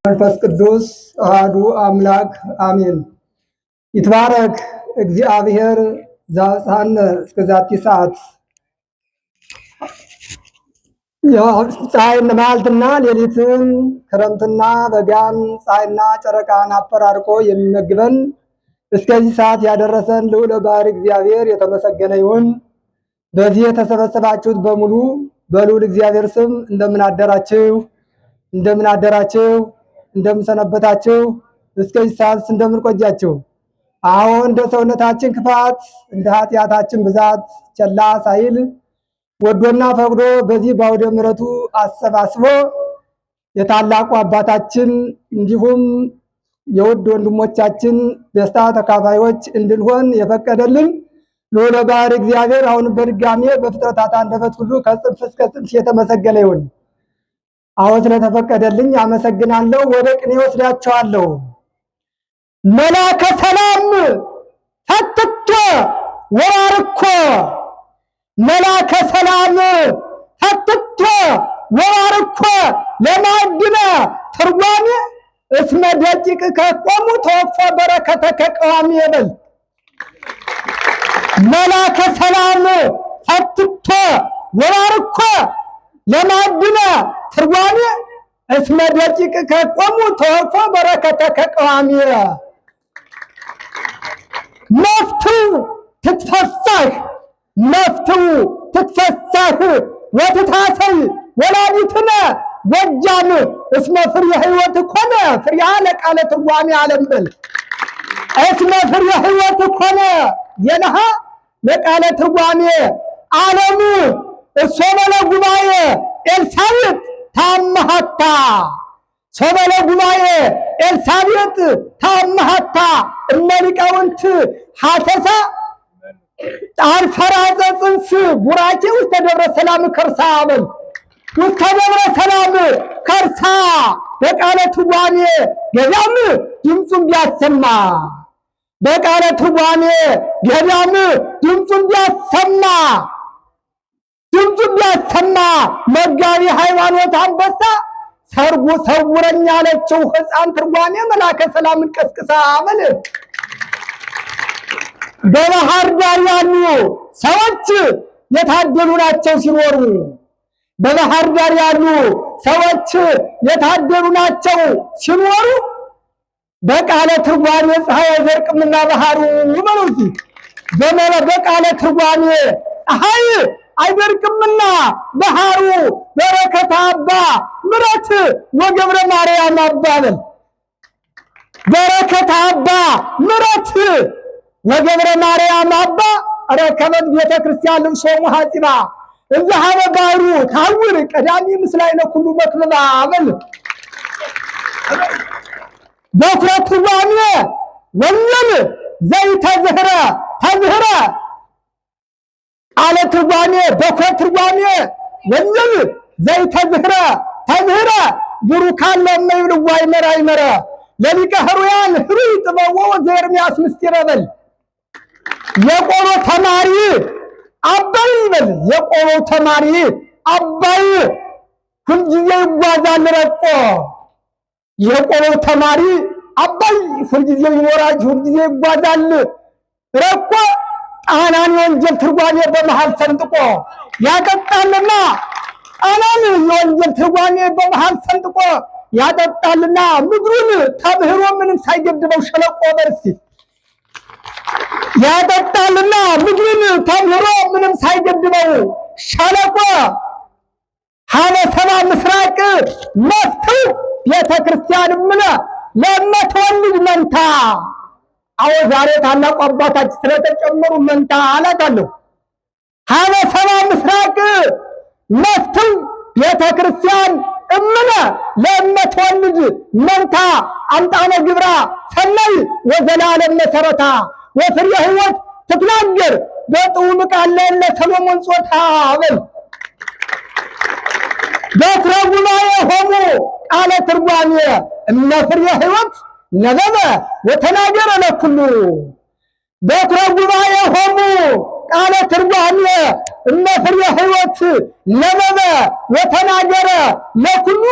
መንፈስ ቅዱስ አሐዱ አምላክ አሜን። ይትባረክ እግዚአብሔር ዘአብጽሐነ እስከ ዛቲ ሰዓት። ፀሐይን መዓልትና ሌሊትን ክረምትና በጋን ፀሐይና ጨረቃን አፈራርቆ የሚመግበን እስከዚህ ሰዓት ያደረሰን ልዑለ ባሕርይ እግዚአብሔር የተመሰገነ ይሁን። በዚህ የተሰበሰባችሁት በሙሉ በልዑል እግዚአብሔር ስም እንደምን አደራችሁ? እንደምን አደራችሁ? እንደምን ሰነበታችሁ? እስከዚህ ሰዓት እንደምን ቆያችሁ? አሁን እንደ ሰውነታችን ክፋት እንደ ኃጢአታችን ብዛት ቸላ ሳይል ወዶና ፈቅዶ በዚህ በአውደ ምሕረቱ አሰባስቦ የታላቁ አባታችን እንዲሁም የውድ ወንድሞቻችን ደስታ ተካፋዮች እንድንሆን የፈቀደልን ልዑለ ባሕርይ እግዚአብሔር አሁን በድጋሜ በፍጥረታት አንደበት ሁሉ ከጽንፍ እስከ ጽንፍ የተመሰገነ ይሁን። አሁን ስለተፈቀደልኝ አመሰግናለሁ። ወደ ቅኔ ወስዳቸዋለሁ። መላከ ሰላም ፈትቶ ወባርኮ፣ መላከ ሰላም ፈትቶ ወባርኮ ለማዕድነ ትርጓሜ እስመ ደቂቅ ከቆሙ ተወፎ በረከተ ከቀዋሚ የበል። መላከ ሰላም ፈትቶ ወባርኮ ለማዕድነ ትርጓሜ እስመ ደቂቅ ከቆሙ ተወፎ በረከተ ከቀዋሚ። መፍትው ትትፈሳህ መፍትው ትትፈሳህ ወትታሰይ ወላዲትነ ጎጃም እስመ ፍሬ ሕይወት ኮነ ፍሬሃ ለቃለ ትርጓሜ ዓለም በል። እስመ ፍሬ ሕይወት ኮነ የነሃ ለቃለ ትርጓሜ ዓለሙ እሶበለ ጉባኤ ኤልሳቤጥ ታመሃታ ሶበለ ጉባኤ ኤልሳቤጥ ታመሃታ እነ ሊቃውንት ሐሰሳ አንፈራዘ ጽንስ ቡራኬ ውስተ ደብረ ሰላም ከርሳ በል። ውስተ ደብረ ሰላም ከርሳ በቃለ ትርጓሜ ገዳም ድምፁን ቢያሰማ በቃለ ትርጓሜ ገዳም ድምፁን ቢያሰማ መጋቢ ሃይማኖት አንበሳ ሰርጉ ሰውረኛ አለችው ሕፃን ትርጓሜ መላከ ሰላምን ቀስቅሳ በል። በባህር ዳር ያሉ ሰዎች የታደሉ ናቸው ሲኖሩ፣ በባህር ዳር ያሉ ሰዎች የታደሉ ናቸው ሲኖሩ በቃለ ትርጓሜ ፀሐይ አይደርቅምና ባህሩ በሉት። በቃለ ትርጓሜ ፀሐይ አይደርቅምና ባህሩ በረከተ አባ ምረት ወገብረ ማርያም አባበል። በረከተ አባ ምረት ወገብረ ማርያም አባ ረከበት ቤተ ክርስቲያን ልብሶሙ ሐጺባ እዛሃበ ባህሩ ታውር ቀዳሚ ምስላይነ ኩሉ በክብባ በል። በኩረ ትርጓሜ ወንጌል ዘይተዝህረ ተዝህረ ቃለ ትርጓሜ በኩረ ትርጓሜ ወንጌል ዘይተዝህረ ተዝህረ ቡሩካን ለመይብልዋ ይመራ ይመረ ለሊቀ ሕሩያን ሕሩይ ጥበቦ ዘኤርምያስ ምስጢረ በል። የቆሎ ተማሪ አባይ በል። የቆሎ ተማሪ አባይ ሁልጊዜ ይጓዛል ረቆ። የቆሎ ተማሪ አባይ ሁልጊዜ ይኖራል፣ ሁልጊዜ ይጓዛል ረቆ። ጣናን የወንጌል ትርጓሜ በመሃል ሰንጥቆ ያጠጣልና ጣናን የወንጌል ትርጓሜ በመሃል ሰንጥቆ ያጠጣልና ምድሩን ተምህሮ ምንም ሳይገድበው ሸለቆ በርሲ ያጠጣልና ምድሩን ተምህሮ ምንም ሳይገድበው ሸለቆ። ሀበ ሰባ ምስራቅ መፍትው ቤተ ክርስቲያን ምነ ለመትወልድ መንታ። አዎ ዛሬ ታላቁ አባታችን ስለተጨመሩ መንታ አላታለሁ። ሀበ ሰባ ምስራቅ መፍትው ቤተ ክርስቲያን እምነ ለመትወልድ መንታ አምጣነ ግብራ ሰናይ ወዘላለም መሰረታ ወፍሬ ሕይወት ትትናገር በጥዑም ቃል ለሰሎሞን ጾታ በል። በኩረ ጉባኤ ሆሙ ቃለ ትርጓሜ እነ ፍሬ ሕይወት ነበበ ወተናገረ ለኩሉ። በኩረ ጉባኤ ሆሙ ቃለ ትርጓሜ እነ ፍሬ ሕይወት ነበበ ወተናገረ ለኩሉ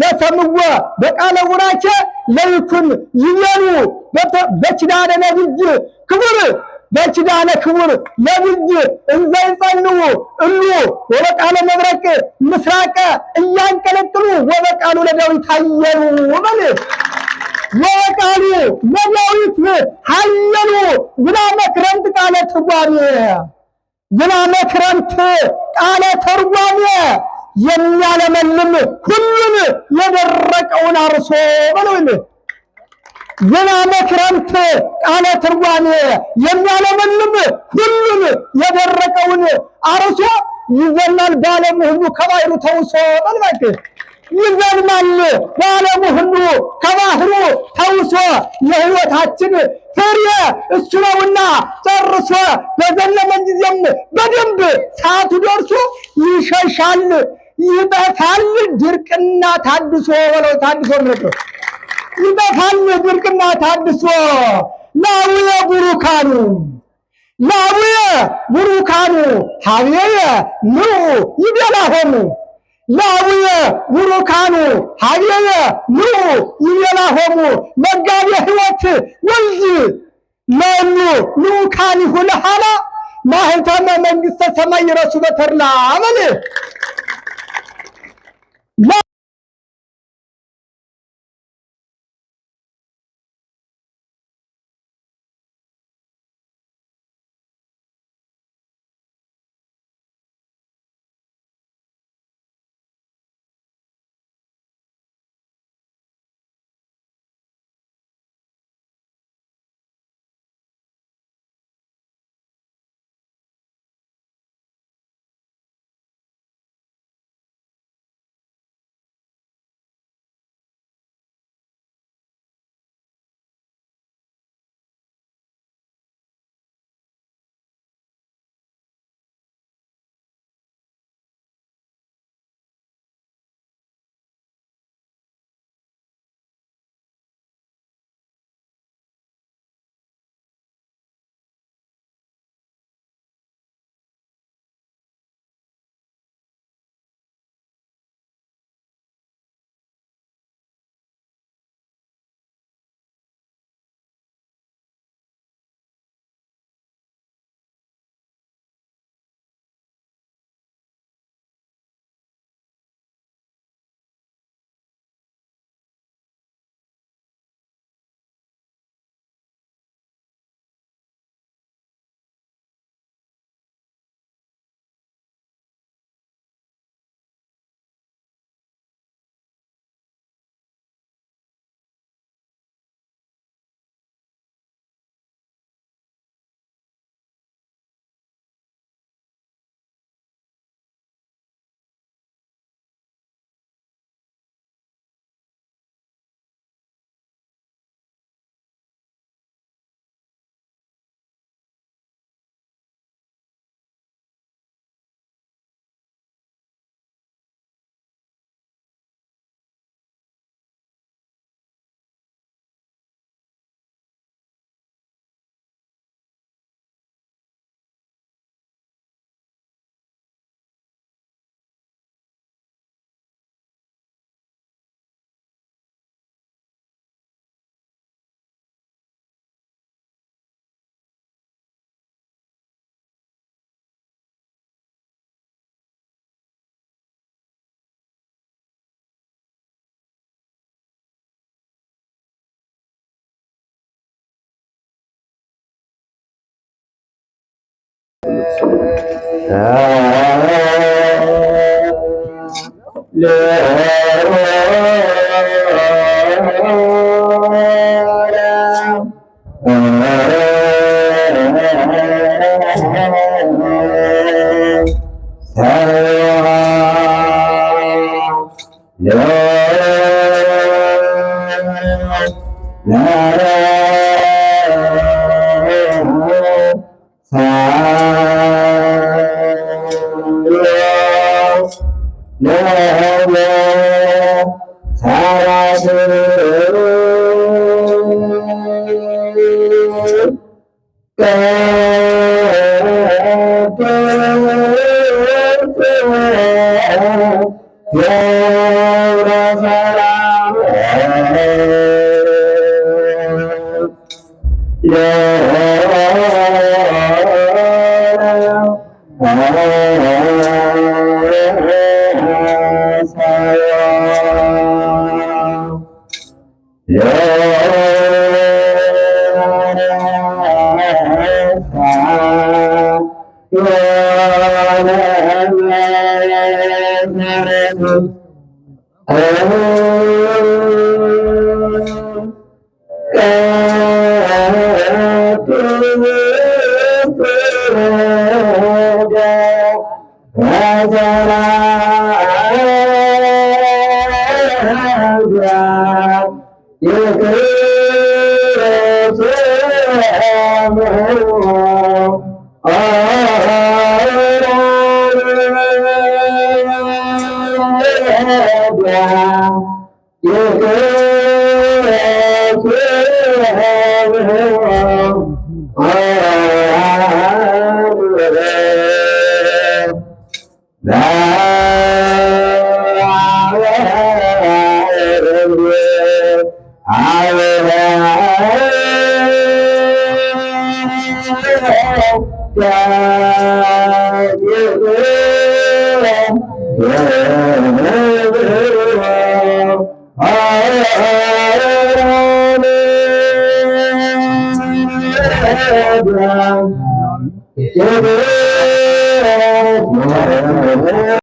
ዘሰምዎ በቃለ ውራቸ ለይኩን ይቤሉ በኪዳነ ነብይ ክቡር በኪዳነ ክቡር ነብይ እንዘ ይጸንዑ እሉ ወበቃለ መብረቅ ምስራቀ እያንቀለቅሉ ወበቃሉ ለዳዊት ሀየሉ በል ወበቃሉ ለዳዊት ሀየሉ ዝናመ ክረምት ቃለ ትርጓሜ ዝናመ ክረምት ቃለ ተርጓሜ የሚያለመልም ሁሉን የደረቀውን አርሶ በለው። ዝናመ ክረምት ቃለ ትርጓሜ የሚያለመልም ሁሉን የደረቀውን አርሶ ይዘናል በዓለሙ ሁሉ ከባሕሩ ተውሶ በልባክ ይዘናል በዓለሙ ሁሉ ከባሕሩ ተውሶ የሕይወታችን ፍሬ እሱ ነውና ጨርሶ በዘለመን ጊዜም በደንብ ሰዓቱ ደርሶ ይሸሻል ይጠፋል ድርቅና ታድሶ ወለው ታድሶ ነው ይጠፋል ድርቅና ታድሶ ላውየ ቡሩካኑ ላውየ ቡሩካኑ ሀብየ ኑ ይቤላሆሙ ላውየ ቡሩካኑ ሀብየ ኑ ይቤላሆሙ መጋቤ ሕይወት ወልድ ለኑ ሉካኒሁ ለሃላ ማህተመ መንግሥተ ሰማይ ይረሱ በተርላ አመል Yeah. Yeah.